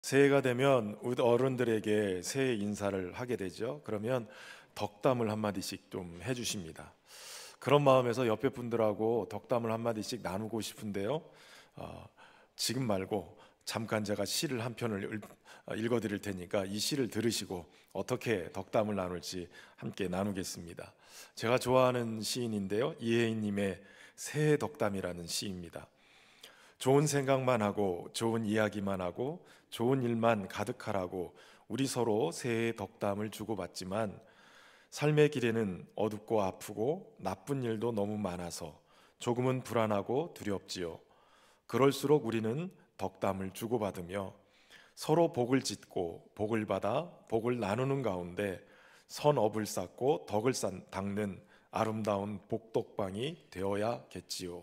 새해가 되면 우리 어른들에게 새해 인사를 하게 되죠. 그러면 덕담을 한마디씩 좀 해주십니다. 그런 마음에서 옆에 분들하고 덕담을 한마디씩 나누고 싶은데요. 어, 지금 말고 잠깐 제가 시를 한 편을 읽어드릴 테니까 이 시를 들으시고 어떻게 덕담을 나눌지 함께 나누겠습니다. 제가 좋아하는 시인인데요. 이혜인님의 새해 덕담이라는 시입니다. 좋은 생각만 하고 좋은 이야기만 하고 좋은 일만 가득하라고 우리 서로 새해 덕담을 주고받지만 삶의 길에는 어둡고 아프고 나쁜 일도 너무 많아서 조금은 불안하고 두렵지요. 그럴수록 우리는 덕담을 주고받으며 서로 복을 짓고 복을 받아 복을 나누는 가운데 선업을 쌓고 덕을 닦는 아름다운 복덕방이 되어야겠지요.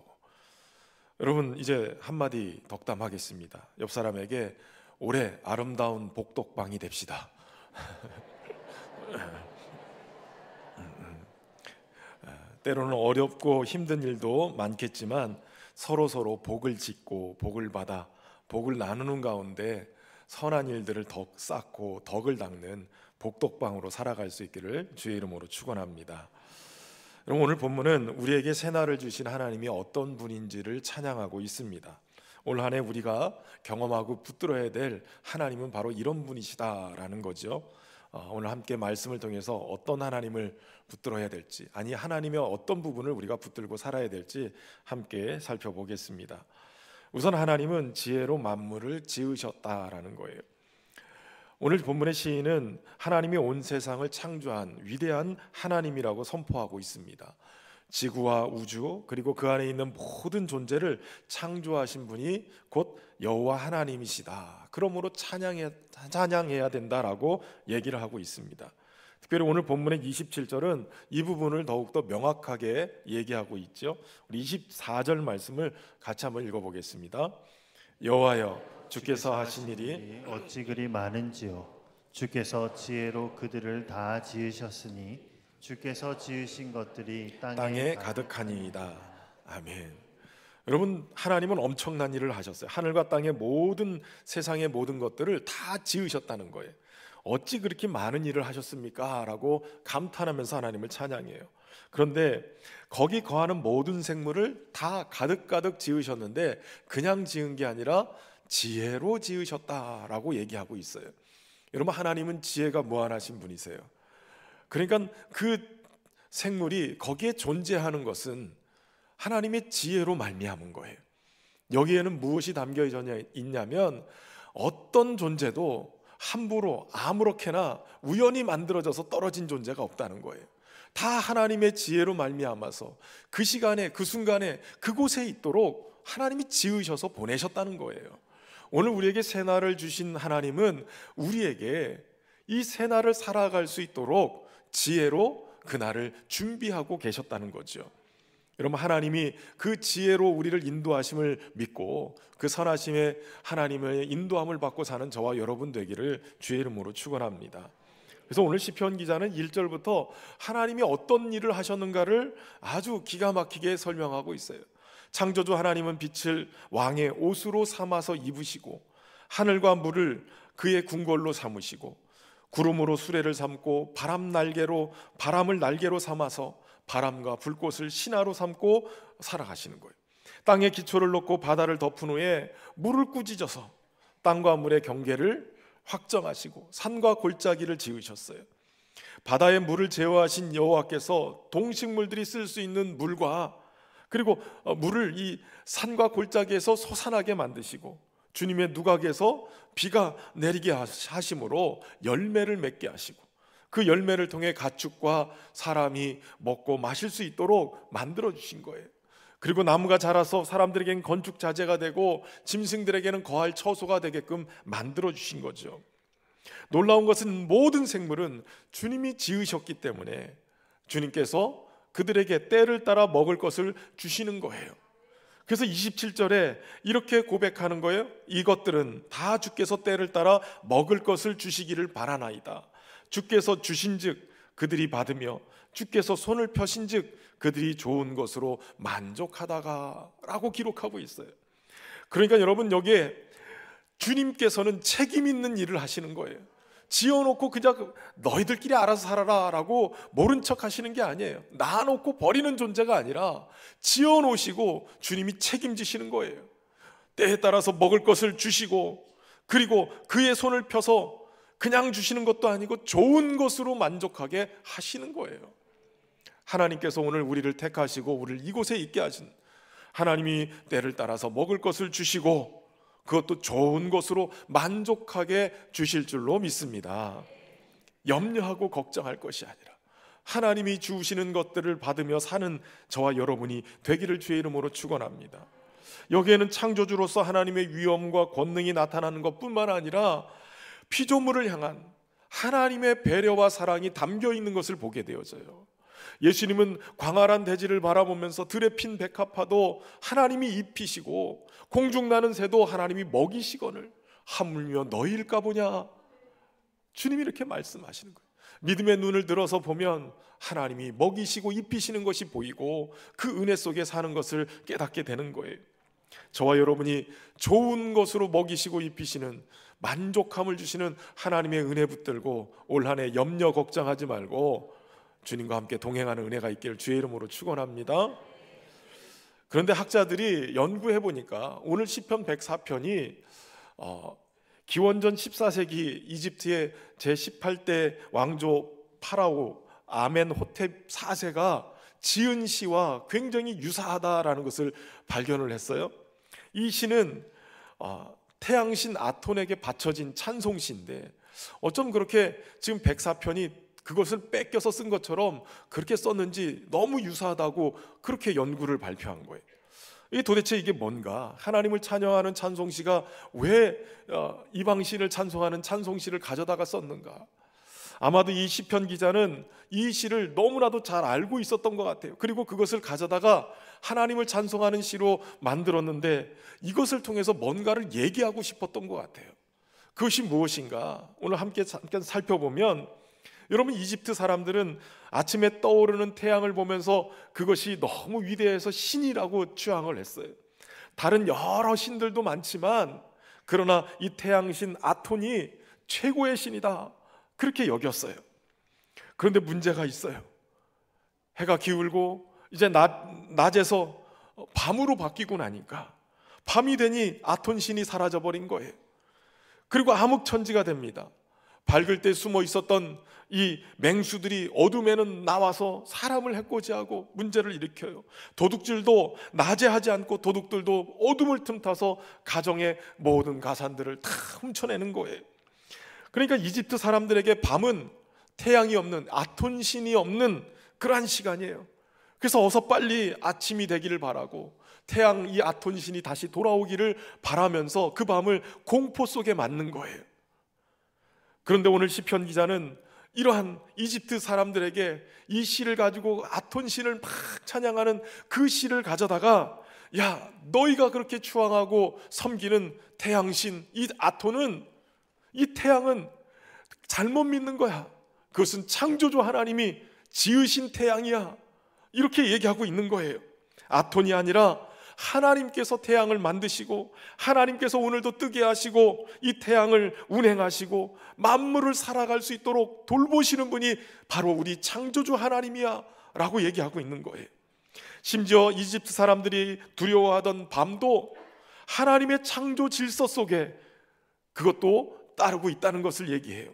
여러분, 이제 한마디 덕담하겠습니다. 옆 사람에게 올해 아름다운 복덕방이 됩시다. 때로는 어렵고 힘든 일도 많겠지만 서로 복을 짓고 복을 받아 복을 나누는 가운데 선한 일들을 덕 쌓고 덕을 닦는 복덕방으로 살아갈 수 있기를 주의 이름으로 축원합니다. 여러분, 오늘 본문은 우리에게 새날을 주신 하나님이 어떤 분인지를 찬양하고 있습니다. 올 한 해 우리가 경험하고 붙들어야 될 하나님은 바로 이런 분이시다라는 거죠. 오늘 함께 말씀을 통해서 어떤 하나님을 붙들어야 될지, 아니 하나님의 어떤 부분을 우리가 붙들고 살아야 될지 함께 살펴보겠습니다. 우선 하나님은 지혜로 만물을 지으셨다라는 거예요. 오늘 본문의 시인은 하나님이 온 세상을 창조한 위대한 하나님이라고 선포하고 있습니다. 지구와 우주 그리고 그 안에 있는 모든 존재를 창조하신 분이 곧 여호와 하나님이시다. 그러므로 찬양해야 된다라고 얘기를 하고 있습니다. 특별히 오늘 본문의 27절은 이 부분을 더욱더 명확하게 얘기하고 있죠. 우리 24절 말씀을 같이 한번 읽어보겠습니다. 여호와여, 주께서 하신 일이 어찌 그리 많은지요. 주께서 지혜로 그들을 다 지으셨으니 주께서 지으신 것들이 땅에 가득하니이다. 아멘. 여러분, 하나님은 엄청난 일을 하셨어요. 하늘과 땅의 모든 세상의 모든 것들을 다 지으셨다는 거예요. 어찌 그렇게 많은 일을 하셨습니까? 라고 감탄하면서 하나님을 찬양해요. 그런데 거기 거하는 모든 생물을 다 가득가득 지으셨는데 그냥 지은 게 아니라 지혜로 지으셨다라고 얘기하고 있어요. 여러분, 하나님은 지혜가 무한하신 분이세요. 그러니까 그 생물이 거기에 존재하는 것은 하나님의 지혜로 말미암은 거예요. 여기에는 무엇이 담겨 있냐면 어떤 존재도 함부로 아무렇게나 우연히 만들어져서 떨어진 존재가 없다는 거예요. 다 하나님의 지혜로 말미암아서 그 시간에 그 순간에 그곳에 있도록 하나님이 지으셔서 보내셨다는 거예요. 오늘 우리에게 새날을 주신 하나님은 우리에게 이 새날을 살아갈 수 있도록 지혜로 그날을 준비하고 계셨다는 거죠. 여러분, 하나님이 그 지혜로 우리를 인도하심을 믿고 그 선하심의 하나님의 인도함을 받고 사는 저와 여러분 되기를 주의 이름으로 축원합니다. 그래서 오늘 시편 기자는 1절부터 하나님이 어떤 일을 하셨는가를 아주 기가 막히게 설명하고 있어요. 창조주 하나님은 빛을 왕의 옷으로 삼아서 입으시고 하늘과 물을 그의 궁궐로 삼으시고 구름으로 수레를 삼고 바람을 날개로 삼아서 바람과 불꽃을 신하로 삼고 살아가시는 거예요. 땅에 기초를 놓고 바다를 덮은 후에 물을 꾸짖어서 땅과 물의 경계를 확정하시고 산과 골짜기를 지으셨어요. 바다의 물을 제어하신 여호와께서 동식물들이 쓸 수 있는 물과 그리고 물을 이 산과 골짜기에서 솟아나게 만드시고 주님의 누각에서 비가 내리게 하심으로 열매를 맺게 하시고 그 열매를 통해 가축과 사람이 먹고 마실 수 있도록 만들어 주신 거예요. 그리고 나무가 자라서 사람들에게는 건축 자재가 되고 짐승들에게는 거할 처소가 되게끔 만들어 주신 거죠. 놀라운 것은 모든 생물은 주님이 지으셨기 때문에 주님께서 그들에게 때를 따라 먹을 것을 주시는 거예요. 그래서 27절에 이렇게 고백하는 거예요. 이것들은 다 주께서 때를 따라 먹을 것을 주시기를 바라나이다. 주께서 주신즉 그들이 받으며 주께서 손을 펴신즉 그들이 좋은 것으로 만족하다가 라고 기록하고 있어요. 그러니까 여러분, 여기에 주님께서는 책임 있는 일을 하시는 거예요. 지어놓고 그냥 너희들끼리 알아서 살아라 라고 모른 척 하시는 게 아니에요. 놔놓고 버리는 존재가 아니라 지어놓으시고 주님이 책임지시는 거예요. 때에 따라서 먹을 것을 주시고, 그리고 그의 손을 펴서 그냥 주시는 것도 아니고 좋은 것으로 만족하게 하시는 거예요. 하나님께서 오늘 우리를 택하시고 우리를 이곳에 있게 하신, 하나님이 때를 따라서 먹을 것을 주시고 그것도 좋은 것으로 만족하게 주실 줄로 믿습니다. 염려하고 걱정할 것이 아니라 하나님이 주시는 것들을 받으며 사는 저와 여러분이 되기를 주의 이름으로 축원합니다. 여기에는 창조주로서 하나님의 위엄과 권능이 나타나는 것뿐만 아니라 피조물을 향한 하나님의 배려와 사랑이 담겨 있는 것을 보게 되어져요. 예수님은 광활한 대지를 바라보면서 들에 핀 백합화도 하나님이 입히시고 공중 나는 새도 하나님이 먹이시거늘 하물며 너희일까 보냐, 주님이 이렇게 말씀하시는 거예요. 믿음의 눈을 들어서 보면 하나님이 먹이시고 입히시는 것이 보이고 그 은혜 속에 사는 것을 깨닫게 되는 거예요. 저와 여러분이 좋은 것으로 먹이시고 입히시는, 만족함을 주시는 하나님의 은혜 붙들고 올 한 해 염려 걱정하지 말고 주님과 함께 동행하는 은혜가 있기를 주의 이름으로 축원합니다. 그런데 학자들이 연구해 보니까 오늘 시편 104편이 기원전 14세기 이집트의 제18대 왕조 파라오 아멘호텝 4세가 지은 시와 굉장히 유사하다라는 것을 발견을 했어요. 이 시는 태양신 아톤에게 바쳐진 찬송시인데 어쩜 그렇게 지금 104편이 그것을 뺏겨서 쓴 것처럼 그렇게 썼는지 너무 유사하다고 그렇게 연구를 발표한 거예요. 도대체 이게 뭔가, 하나님을 찬양하는 찬송시가 왜 이방신을 찬송하는 찬송시를 가져다가 썼는가. 아마도 이 시편 기자는 이 시를 너무나도 잘 알고 있었던 것 같아요. 그리고 그것을 가져다가 하나님을 찬송하는 시로 만들었는데 이것을 통해서 뭔가를 얘기하고 싶었던 것 같아요. 그것이 무엇인가 오늘 함께 잠깐 살펴보면, 여러분, 이집트 사람들은 아침에 떠오르는 태양을 보면서 그것이 너무 위대해서 신이라고 추앙을 했어요. 다른 여러 신들도 많지만 그러나 이 태양신 아톤이 최고의 신이다, 그렇게 여겼어요. 그런데 문제가 있어요. 해가 기울고 이제 낮에서 밤으로 바뀌고 나니까 밤이 되니 아톤 신이 사라져버린 거예요. 그리고 암흑천지가 됩니다. 밝을 때 숨어 있었던 이 맹수들이 어둠에는 나와서 사람을 해코지하고 문제를 일으켜요. 도둑질도 낮에 하지 않고 도둑들도 어둠을 틈타서 가정의 모든 가산들을 다 훔쳐내는 거예요. 그러니까 이집트 사람들에게 밤은 태양이 없는, 아톤 신이 없는 그러한 시간이에요. 그래서 어서 빨리 아침이 되기를 바라고 태양, 이 아톤 신이 다시 돌아오기를 바라면서 그 밤을 공포 속에 맞는 거예요. 그런데 오늘 시편 기자는 이러한 이집트 사람들에게 이 시를 가지고 아톤 신을 막 찬양하는 그 시를 가져다가, 야, 너희가 그렇게 추앙하고 섬기는 태양신 이 아톤은, 이 태양은 잘못 믿는 거야. 그것은 창조주 하나님이 지으신 태양이야, 이렇게 얘기하고 있는 거예요. 아톤이 아니라 하나님께서 태양을 만드시고 하나님께서 오늘도 뜨게 하시고 이 태양을 운행하시고 만물을 살아갈 수 있도록 돌보시는 분이 바로 우리 창조주 하나님이야 라고 얘기하고 있는 거예요. 심지어 이집트 사람들이 두려워하던 밤도 하나님의 창조 질서 속에 그것도 따르고 있다는 것을 얘기해요.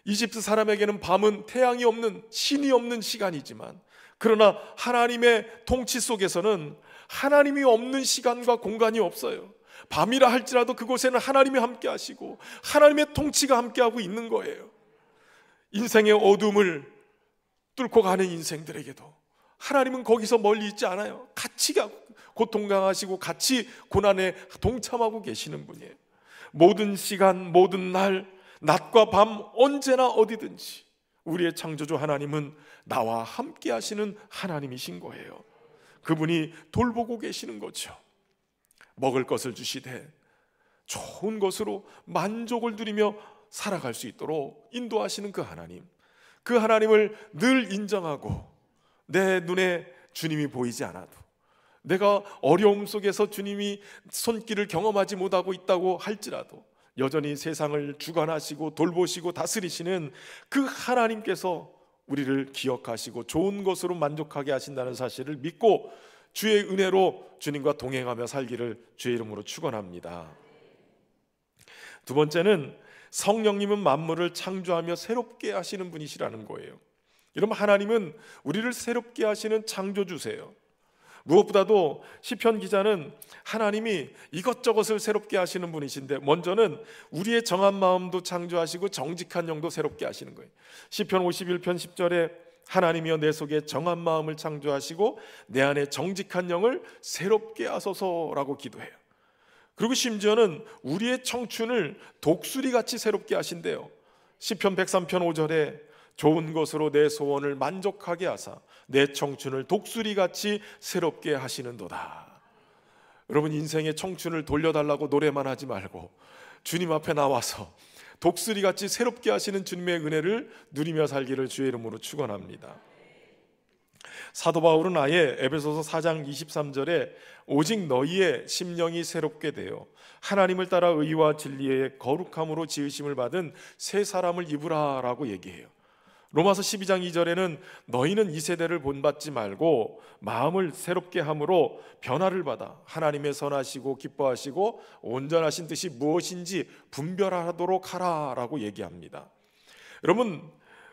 이집트 사람에게는 밤은 태양이 없는, 신이 없는 시간이지만, 그러나 하나님의 통치 속에서는 하나님이 없는 시간과 공간이 없어요. 밤이라 할지라도 그곳에는 하나님이 함께 하시고 하나님의 통치가 함께하고 있는 거예요. 인생의 어둠을 뚫고 가는 인생들에게도 하나님은 거기서 멀리 있지 않아요. 같이 고통당하시고 같이 고난에 동참하고 계시는 분이에요. 모든 시간, 모든 날, 낮과 밤, 언제나 어디든지 우리의 창조주 하나님은 나와 함께 하시는 하나님이신 거예요. 그분이 돌보고 계시는 거죠. 먹을 것을 주시되 좋은 것으로 만족을 누리며 살아갈 수 있도록 인도하시는 그 하나님, 그 하나님을 늘 인정하고 내 눈에 주님이 보이지 않아도, 내가 어려움 속에서 주님이 손길을 경험하지 못하고 있다고 할지라도 여전히 세상을 주관하시고 돌보시고 다스리시는 그 하나님께서 우리를 기억하시고 좋은 것으로 만족하게 하신다는 사실을 믿고 주의 은혜로 주님과 동행하며 살기를 주의 이름으로 축원합니다. 두 번째는 성령님은 만물을 창조하며 새롭게 하시는 분이시라는 거예요. 여러분, 하나님은 우리를 새롭게 하시는 창조주세요. 무엇보다도 시편 기자는 하나님이 이것저것을 새롭게 하시는 분이신데 먼저는 우리의 정한 마음도 창조하시고 정직한 영도 새롭게 하시는 거예요. 시편 51편 10절에 하나님이여 내 속에 정한 마음을 창조하시고 내 안에 정직한 영을 새롭게 하소서라고 기도해요. 그리고 심지어는 우리의 청춘을 독수리같이 새롭게 하신대요. 시편 103편 5절에 좋은 것으로 내 소원을 만족하게 하사 내 청춘을 독수리같이 새롭게 하시는도다. 여러분, 인생의 청춘을 돌려달라고 노래만 하지 말고 주님 앞에 나와서 독수리같이 새롭게 하시는 주님의 은혜를 누리며 살기를 주의 이름으로 축원합니다. 사도 바울은 아예 에베소서 4장 23절에 오직 너희의 심령이 새롭게 되어 하나님을 따라 의와 진리의 거룩함으로 지으심을 받은 새 사람을 입으라 라고 얘기해요. 로마서 12장 2절에는 너희는 이 세대를 본받지 말고 마음을 새롭게 함으로 변화를 받아 하나님의 선하시고 기뻐하시고 온전하신 뜻이 무엇인지 분별하도록 하라 라고 얘기합니다. 여러분,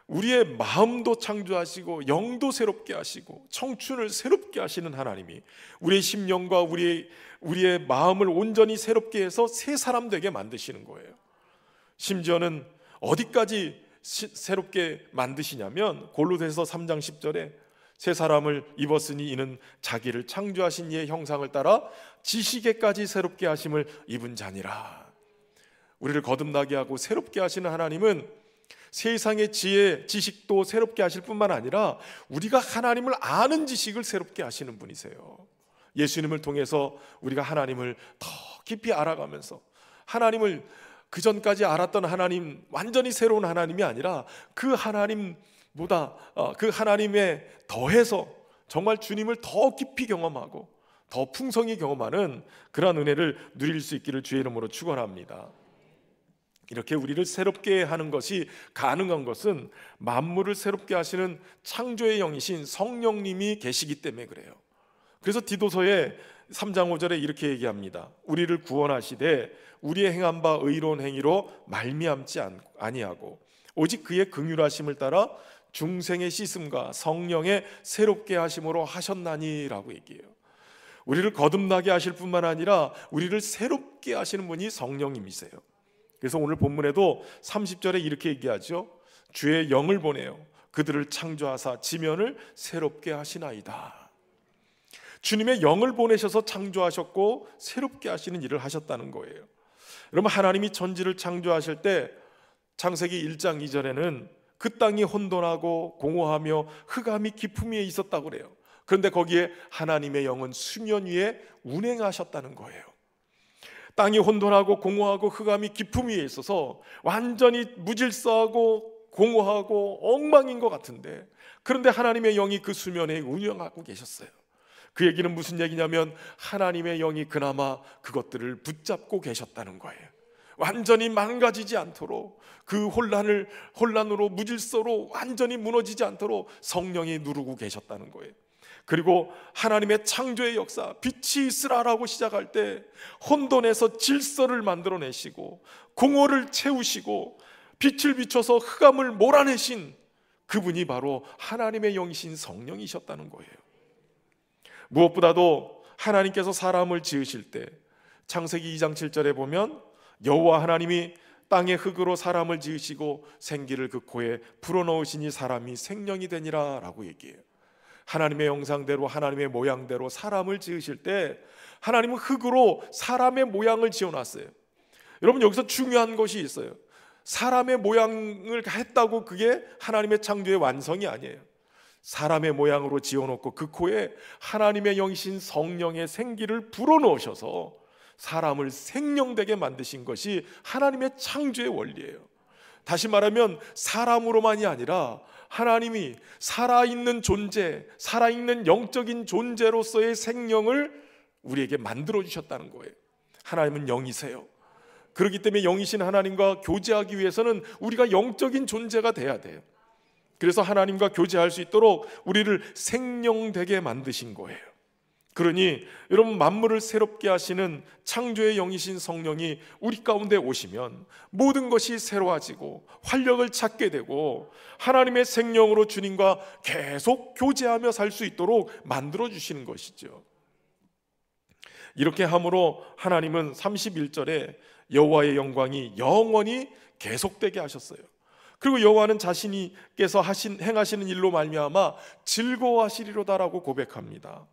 우리의 마음도 창조하시고 영도 새롭게 하시고 청춘을 새롭게 하시는 하나님이 우리의 심령과 우리의 마음을 온전히 새롭게 해서 새 사람 되게 만드시는 거예요. 심지어는 어디까지 새롭게 만드시냐면 골로새서 3장 10절에 새 사람을 입었으니 이는 자기를 창조하신 이의 형상을 따라 지식에까지 새롭게 하심을 입은 자니라. 우리를 거듭나게 하고 새롭게 하시는 하나님은 세상의 지혜, 지식도 새롭게 하실 뿐만 아니라 우리가 하나님을 아는 지식을 새롭게 하시는 분이세요. 예수님을 통해서 우리가 하나님을 더 깊이 알아가면서 하나님을 그 전까지 알았던 하나님, 완전히 새로운 하나님이 아니라 그 하나님보다 그 하나님에 더해서 정말 주님을 더 깊이 경험하고 더 풍성히 경험하는 그러한 은혜를 누릴 수 있기를 주의 이름으로 축원합니다. 이렇게 우리를 새롭게 하는 것이 가능한 것은 만물을 새롭게 하시는 창조의 영이신 성령님이 계시기 때문에 그래요. 그래서 디도서의 3장 5절에 이렇게 얘기합니다. 우리를 구원하시되 우리의 행한 바 의로운 행위로 말미암지 아니하고 오직 그의 긍휼하심을 따라 중생의 씻음과 성령의 새롭게 하심으로 하셨나니라고 얘기해요. 우리를 거듭나게 하실 뿐만 아니라 우리를 새롭게 하시는 분이 성령님이세요. 그래서 오늘 본문에도 30절에 이렇게 얘기하죠. 주의 영을 보내요 그들을 창조하사 지면을 새롭게 하시나이다. 주님의 영을 보내셔서 창조하셨고 새롭게 하시는 일을 하셨다는 거예요. 여러분, 하나님이 천지를 창조하실 때 창세기 1장 2절에는 그 땅이 혼돈하고 공허하며 흑암이 깊음 위에 있었다고 그래요. 그런데 거기에 하나님의 영은 수면 위에 운행하셨다는 거예요. 땅이 혼돈하고 공허하고 흑암이 깊음 위에 있어서 완전히 무질서하고 공허하고 엉망인 것 같은데, 그런데 하나님의 영이 그 수면에 운영하고 계셨어요. 그 얘기는 무슨 얘기냐면 하나님의 영이 그나마 그것들을 붙잡고 계셨다는 거예요. 완전히 망가지지 않도록, 그 혼란으로 무질서로 완전히 무너지지 않도록 성령이 누르고 계셨다는 거예요. 그리고 하나님의 창조의 역사, 빛이 있으라라고 시작할 때 혼돈에서 질서를 만들어내시고 공허를 채우시고 빛을 비춰서 흑암을 몰아내신 그분이 바로 하나님의 영이신 성령이셨다는 거예요. 무엇보다도 하나님께서 사람을 지으실 때 창세기 2장 7절에 보면 여호와 하나님이 땅의 흙으로 사람을 지으시고 생기를 그 코에 불어넣으시니 사람이 생명이 되니라 라고 얘기해요. 하나님의 형상대로 하나님의 모양대로 사람을 지으실 때 하나님은 흙으로 사람의 모양을 지어놨어요. 여러분, 여기서 중요한 것이 있어요. 사람의 모양을 했다고 그게 하나님의 창조의 완성이 아니에요. 사람의 모양으로 지어놓고 그 코에 하나님의 영이신 성령의 생기를 불어넣으셔서 사람을 생명되게 만드신 것이 하나님의 창조의 원리예요. 다시 말하면 사람으로만이 아니라 하나님이 살아있는 존재, 살아있는 영적인 존재로서의 생명을 우리에게 만들어 주셨다는 거예요. 하나님은 영이세요. 그렇기 때문에 영이신 하나님과 교제하기 위해서는 우리가 영적인 존재가 돼야 돼요. 그래서 하나님과 교제할 수 있도록 우리를 생명되게 만드신 거예요. 그러니 여러분, 만물을 새롭게 하시는 창조의 영이신 성령이 우리 가운데 오시면 모든 것이 새로워지고 활력을 찾게 되고 하나님의 생명으로 주님과 계속 교제하며 살 수 있도록 만들어 주시는 것이죠. 이렇게 함으로 하나님은 31절에 여호와의 영광이 영원히 계속되게 하셨어요. 그리고 여호와는 자신이께서 행하시는 일로 말미암아 즐거워하시리로다라고 고백합니다.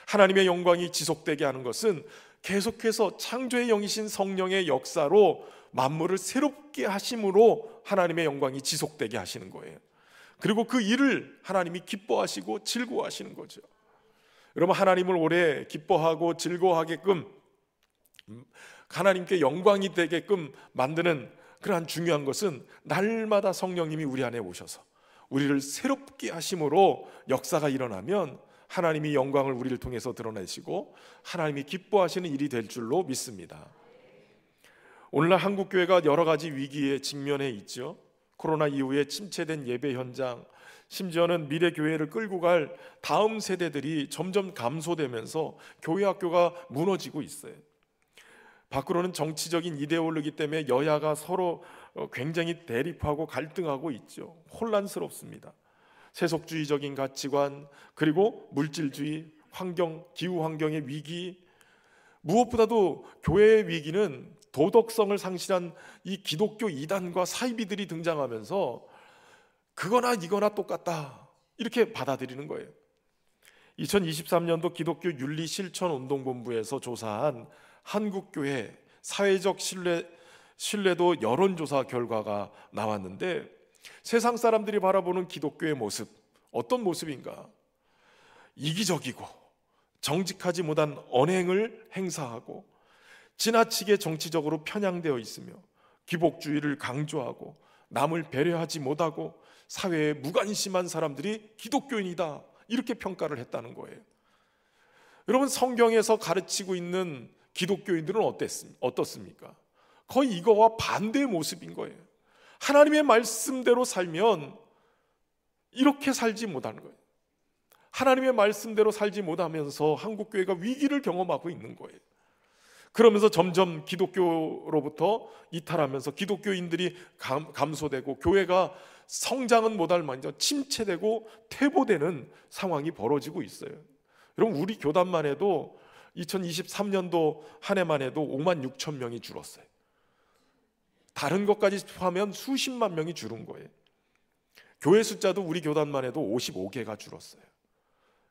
하나님의 영광이 지속되게 하는 것은 계속해서 창조의 영이신 성령의 역사로 만물을 새롭게 하심으로 하나님의 영광이 지속되게 하시는 거예요. 그리고 그 일을 하나님이 기뻐하시고 즐거워하시는 거죠. 여러분, 하나님을 오래 기뻐하고 즐거워하게끔, 하나님께 영광이 되게끔 만드는 그러한 중요한 것은 날마다 성령님이 우리 안에 오셔서 우리를 새롭게 하심으로 역사가 일어나면 하나님이 영광을 우리를 통해서 드러내시고 하나님이 기뻐하시는 일이 될 줄로 믿습니다. 오늘날 한국교회가 여러 가지 위기에 직면해 있죠. 코로나 이후에 침체된 예배 현장, 심지어는 미래 교회를 끌고 갈 다음 세대들이 점점 감소되면서 교회 학교가 무너지고 있어요. 밖으로는 정치적인 이데올로기 때문에 여야가 서로 굉장히 대립하고 갈등하고 있죠. 혼란스럽습니다. 세속주의적인 가치관, 그리고 물질주의, 기후 환경의 위기, 무엇보다도 교회의 위기는 도덕성을 상실한 이 기독교 이단과 사이비들이 등장하면서 그거나 이거나 똑같다 이렇게 받아들이는 거예요. 2023년도 기독교 윤리실천운동본부에서 조사한 한국교회 사회적 신뢰도 여론조사 결과가 나왔는데, 세상 사람들이 바라보는 기독교의 모습, 어떤 모습인가? 이기적이고 정직하지 못한 언행을 행사하고 지나치게 정치적으로 편향되어 있으며 기복주의를 강조하고 남을 배려하지 못하고 사회에 무관심한 사람들이 기독교인이다, 이렇게 평가를 했다는 거예요. 여러분, 성경에서 가르치고 있는 기독교인들은 어떻습니까? 거의 이거와 반대의 모습인 거예요. 하나님의 말씀대로 살면 이렇게 살지 못하는 거예요. 하나님의 말씀대로 살지 못하면서 한국교회가 위기를 경험하고 있는 거예요. 그러면서 점점 기독교로부터 이탈하면서 기독교인들이 감소되고 교회가 성장은 못할 망정 침체되고 퇴보되는 상황이 벌어지고 있어요. 여러분, 우리 교단만 해도 2023년도 한 해만 해도 5만 6천 명이 줄었어요. 다른 것까지 포함하면 수십만 명이 줄은 거예요. 교회 숫자도 우리 교단만 해도 55개가 줄었어요.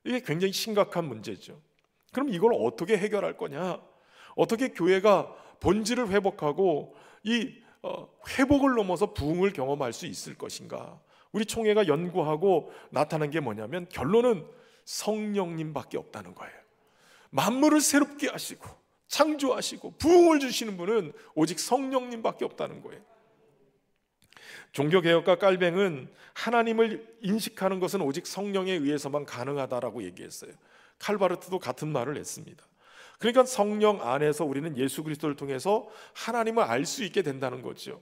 이게 굉장히 심각한 문제죠. 그럼 이걸 어떻게 해결할 거냐? 어떻게 교회가 본질을 회복하고 이 회복을 넘어서 부흥을 경험할 수 있을 것인가? 우리 총회가 연구하고 나타난 게 뭐냐면 결론은 성령님밖에 없다는 거예요. 만물을 새롭게 하시고 창조하시고 부흥을 주시는 분은 오직 성령님밖에 없다는 거예요. 종교개혁가 깔뱅은 하나님을 인식하는 것은 오직 성령에 의해서만 가능하다라고 얘기했어요. 칼바르트도 같은 말을 했습니다. 그러니까 성령 안에서 우리는 예수 그리스도를 통해서 하나님을 알 수 있게 된다는 거죠.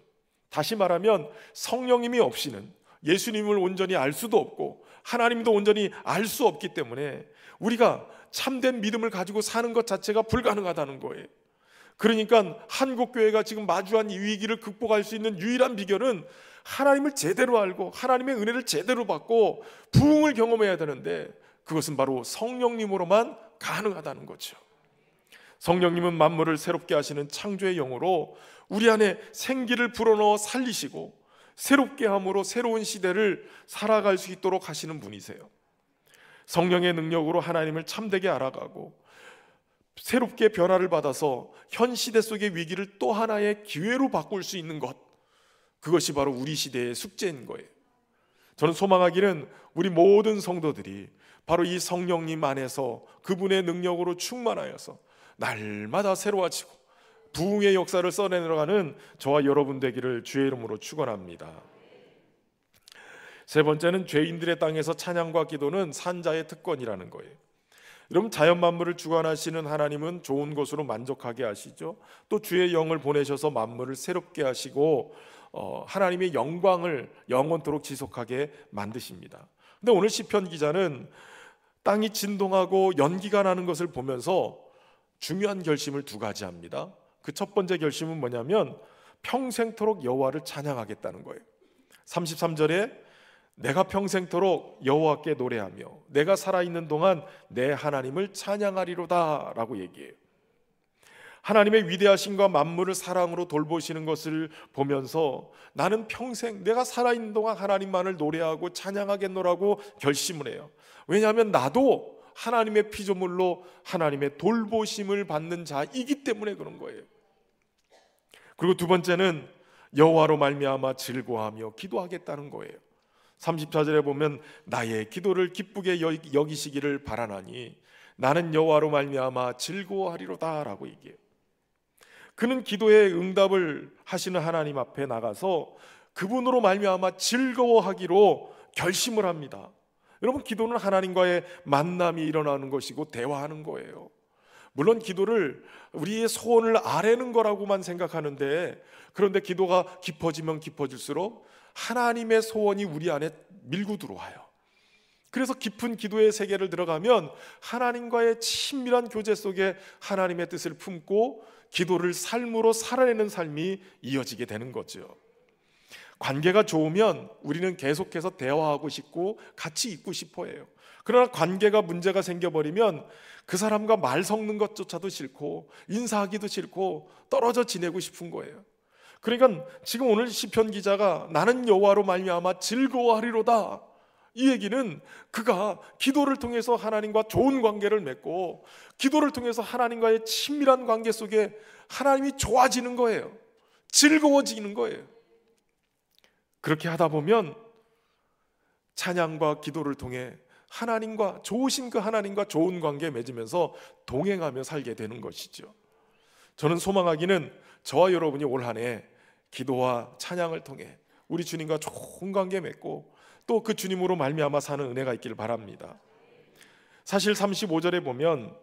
다시 말하면 성령님이 없이는 예수님을 온전히 알 수도 없고 하나님도 온전히 알 수 없기 때문에 우리가 참된 믿음을 가지고 사는 것 자체가 불가능하다는 거예요. 그러니까 한국교회가 지금 마주한 이 위기를 극복할 수 있는 유일한 비결은 하나님을 제대로 알고 하나님의 은혜를 제대로 받고 부흥을 경험해야 되는데 그것은 바로 성령님으로만 가능하다는 거죠. 성령님은 만물을 새롭게 하시는 창조의 영으로 우리 안에 생기를 불어넣어 살리시고 새롭게 함으로 새로운 시대를 살아갈 수 있도록 하시는 분이세요. 성령의 능력으로 하나님을 참되게 알아가고 새롭게 변화를 받아서 현 시대 속의 위기를 또 하나의 기회로 바꿀 수 있는 것, 그것이 바로 우리 시대의 숙제인 거예요. 저는 소망하기는 우리 모든 성도들이 바로 이 성령님 안에서 그분의 능력으로 충만하여서 날마다 새로워지고 부흥의 역사를 써내려가는 저와 여러분 되기를 주의 이름으로 축원합니다. 세 번째는 죄인들의 땅에서 찬양과 기도는 산자의 특권이라는 거예요. 여러분, 자연 만물을 주관하시는 하나님은 좋은 것으로 만족하게 하시죠. 또 주의 영을 보내셔서 만물을 새롭게 하시고 하나님의 영광을 영원토록 지속하게 만드십니다. 근데 오늘 시편 기자는 땅이 진동하고 연기가 나는 것을 보면서 중요한 결심을 두 가지 합니다. 그 첫 번째 결심은 뭐냐면 평생토록 여호와를 찬양하겠다는 거예요. 33절에 내가 평생토록 여호와께 노래하며 내가 살아있는 동안 내 하나님을 찬양하리로다 라고 얘기해요. 하나님의 위대하심과 만물을 사랑으로 돌보시는 것을 보면서 나는 평생 내가 살아있는 동안 하나님만을 노래하고 찬양하겠노라고 결심을 해요. 왜냐하면 나도 하나님의 피조물로 하나님의 돌보심을 받는 자이기 때문에 그런 거예요. 그리고 두 번째는 여호와로 말미암아 즐거워하며 기도하겠다는 거예요. 34절에 보면 나의 기도를 기쁘게 여기시기를 바라나니 나는 여호와로 말미암아 즐거워하리로다 라고 얘기해요. 그는 기도의 응답을 하시는 하나님 앞에 나가서 그분으로 말미암아 즐거워하기로 결심을 합니다. 여러분, 기도는 하나님과의 만남이 일어나는 것이고 대화하는 거예요. 물론 기도를 우리의 소원을 아뢰는 거라고만 생각하는데, 그런데 기도가 깊어지면 깊어질수록 하나님의 소원이 우리 안에 밀고 들어와요. 그래서 깊은 기도의 세계를 들어가면 하나님과의 친밀한 교제 속에 하나님의 뜻을 품고 기도를 삶으로 살아내는 삶이 이어지게 되는 거죠. 관계가 좋으면 우리는 계속해서 대화하고 싶고 같이 있고 싶어 해요. 그러나 관계가 문제가 생겨버리면 그 사람과 말 섞는 것조차도 싫고 인사하기도 싫고 떨어져 지내고 싶은 거예요. 그러니까 지금 오늘 시편 기자가 나는 여호와로 말미암아 즐거워하리로다, 이 얘기는 그가 기도를 통해서 하나님과 좋은 관계를 맺고 기도를 통해서 하나님과의 친밀한 관계 속에 하나님이 좋아지는 거예요. 즐거워지는 거예요. 그렇게 하다 보면 찬양과 기도를 통해 하나님과 좋으신 그 하나님과 좋은 관계 맺으면서 동행하며 살게 되는 것이죠. 저는 소망하기는 저와 여러분이 올 한 해 기도와 찬양을 통해 우리 주님과 좋은 관계 맺고 또 그 주님으로 말미암아 사는 은혜가 있기를 바랍니다. 사실 35절에 보면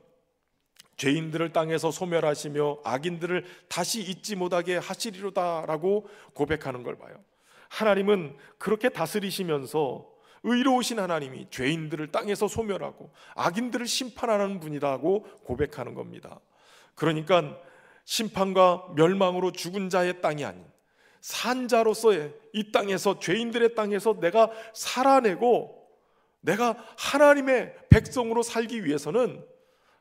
죄인들을 땅에서 소멸하시며 악인들을 다시 잊지 못하게 하시리로다라고 고백하는 걸 봐요. 하나님은 그렇게 다스리시면서 의로우신 하나님이 죄인들을 땅에서 소멸하고 악인들을 심판하는 분이라고 고백하는 겁니다. 그러니까 심판과 멸망으로 죽은 자의 땅이 아닌 산자로서의 이 땅에서, 죄인들의 땅에서 내가 살아내고 내가 하나님의 백성으로 살기 위해서는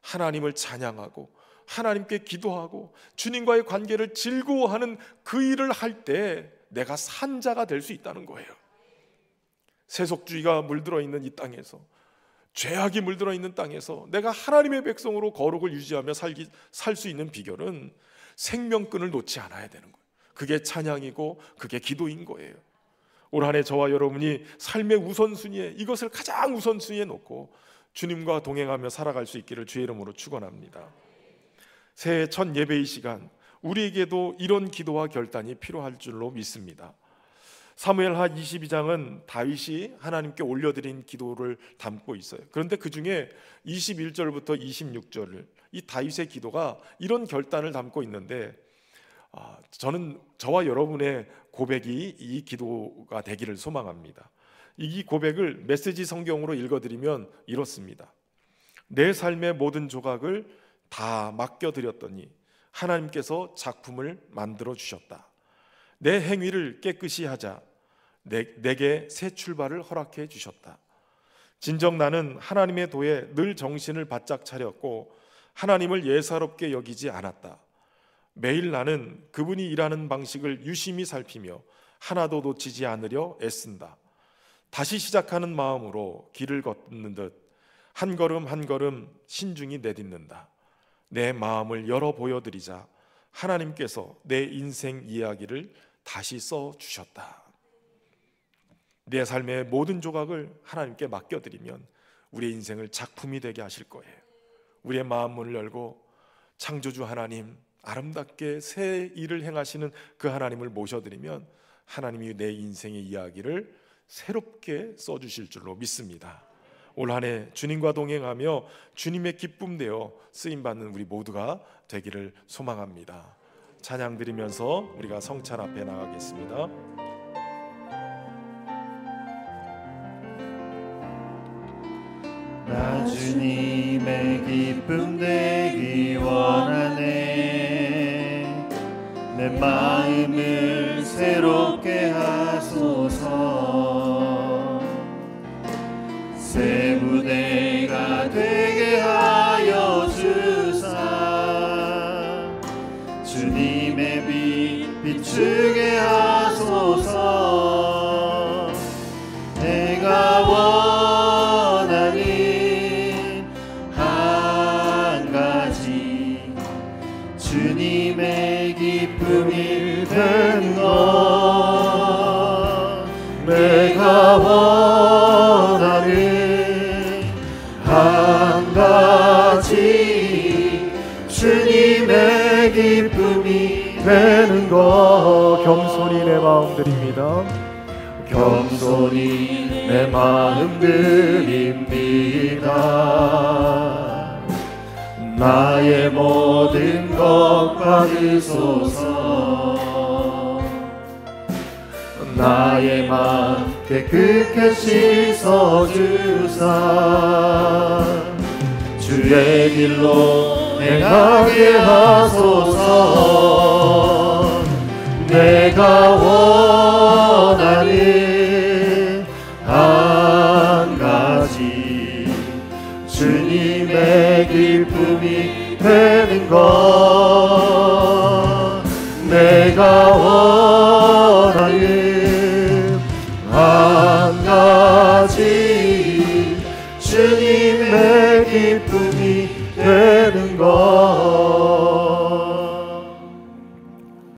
하나님을 찬양하고 하나님께 기도하고 주님과의 관계를 즐거워하는 그 일을 할 때 내가 산자가 될 수 있다는 거예요. 세속주의가 물들어 있는 이 땅에서, 죄악이 물들어 있는 땅에서 내가 하나님의 백성으로 거룩을 유지하며 살 수 있는 비결은 생명끈을 놓지 않아야 되는 거예요. 그게 찬양이고 그게 기도인 거예요. 올 한 해 저와 여러분이 삶의 우선순위에 이것을 가장 우선순위에 놓고 주님과 동행하며 살아갈 수 있기를 주의 이름으로 축원합니다. 새해 첫 예배의 시간, 우리에게도 이런 기도와 결단이 필요할 줄로 믿습니다. 사무엘하 22장은 다윗이 하나님께 올려드린 기도를 담고 있어요. 그런데 그 중에 21절부터 26절, 이 다윗의 기도가 이런 결단을 담고 있는데, 저는 저와 여러분의 고백이 이 기도가 되기를 소망합니다. 이 고백을 메시지 성경으로 읽어드리면 이렇습니다. 내 삶의 모든 조각을 다 맡겨드렸더니 하나님께서 작품을 만들어 주셨다. 내 행위를 깨끗이 하자 내게 새 출발을 허락해 주셨다. 진정 나는 하나님의 도에 늘 정신을 바짝 차렸고 하나님을 예사롭게 여기지 않았다. 매일 나는 그분이 일하는 방식을 유심히 살피며 하나도 놓치지 않으려 애쓴다. 다시 시작하는 마음으로 길을 걷는 듯 한 걸음 한 걸음 신중히 내딛는다. 내 마음을 열어 보여드리자 하나님께서 내 인생 이야기를 다시 써주셨다. 내 삶의 모든 조각을 하나님께 맡겨드리면 우리의 인생을 작품이 되게 하실 거예요. 우리의 마음 문을 열고 창조주 하나님, 아름답게 새 일을 행하시는 그 하나님을 모셔드리면 하나님이 내 인생의 이야기를 새롭게 써주실 줄로 믿습니다. 올 한 해 주님과 동행하며 주님의 기쁨 되어 쓰임받는 우리 모두가 되기를 소망합니다. 찬양 드리면서 우리가 성찬 앞에 나가겠습니다. 나 주님의 기쁨 되기 원하네. 내 마음을 새롭게 하소서. 새 무대가 되게 하여 주사. 주님의 빛 비추게 하소서. 내가 원하는 한 가지 주님의 기쁨이 되는 것. 내가 원하는 한 가지 주님의 기쁨이 되는 것. 겸손히 내 마음 드립니다. 겸손히 내 마음 드립니다. 나의 모든 것 받으소서. 나의 마음 깨끗게 씻어주사. 주의 길로 행하게 하소서. 내가 원하는 한 가지 주님의 기쁨이 되는 것. 내가 원하는